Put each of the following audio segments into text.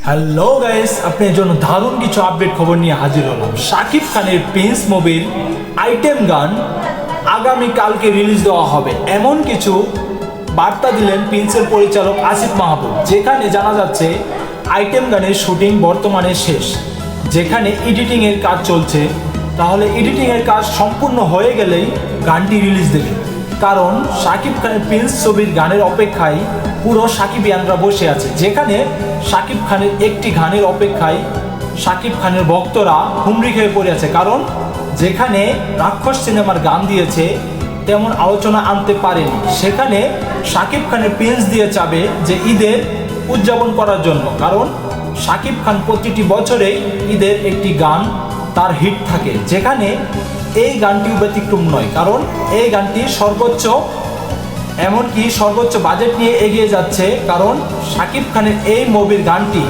Hello guys, আপনার জন্য দারুণ কিছু আপডেট খবর নিয়ে হাজির হলাম। শাকিব খানের প্রিন্স মুভির আইটেম গান আগামীকালকে রিলিজ দেওয়া হবে, এমন কিছু বার্তা দিলেন প্রিন্সের পরিচালক আসিফ মাহমুদ। যেখানে জানা যাচ্ছে আইটেম গানের শুটিং বর্তমানে শেষ, যেখানে এডিটিংয়ের কাজ চলছে। তাহলে এডিটিংয়ের কাজ সম্পূর্ণ হয়ে গেলেই গানটি রিলিজ দেবে, কারণ শাকিব খানের প্রিন্স ছবির গানের অপেক্ষায় পুরো সাকিবিয়ানরা বসে আছে। যেখানে শাকিব খানের একটি গানের অপেক্ষায় শাকিব খানের ভক্তরা হুমড়ি খেয়ে পড়ে আছে, কারণ যেখানে রাক্ষস সিনেমার গান দিয়েছে তেমন আলোচনা আনতে পারেনি, সেখানে শাকিব খানের প্রিন্স দিয়ে চাবে যে ঈদের উদযাপন করার জন্য। কারণ শাকিব খান প্রতিটি বছরেই ঈদের একটি গান তার হিট থাকে, যেখানে এই গানটিও ব্যতিক্রম নয়। কারণ এই গানটি এমনকি সর্বোচ্চ বাজেট নিয়ে এগিয়ে যাচ্ছে, কারণ শাকিব খানের এই মুভির গানটি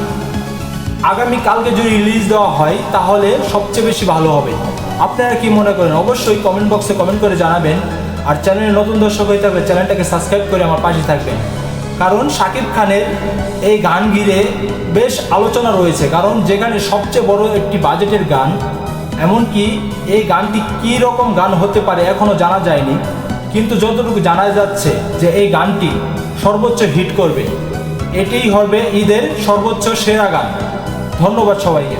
আগামীকালকে যদি রিলিজ দেওয়া হয় তাহলে সবচেয়ে বেশি ভালো হবে। আপনারা কি মনে করেন অবশ্যই কমেন্ট বক্সে কমেন্ট করে জানাবেন। আর চ্যানেলে নতুন দর্শক হয়ে থাকলে চ্যানেলটাকে সাবস্ক্রাইব করে আমার পাশে থাকবেন, কারণ শাকিব খানের এই গান ঘিরে বেশ আলোচনা রয়েছে। কারণ যেখানে সবচেয়ে বড় একটি বাজেটের গান, এমনকি এই গানটি কী রকম গান হতে পারে এখনও জানা যায়নি, কিন্তু যতটুকু জানা যাচ্ছে যে এই গানটি সর্বোচ্চ হিট করবে, এটিই হবে ঈদের সর্বোচ্চ সেরা গান। ধন্যবাদ সবাইকে।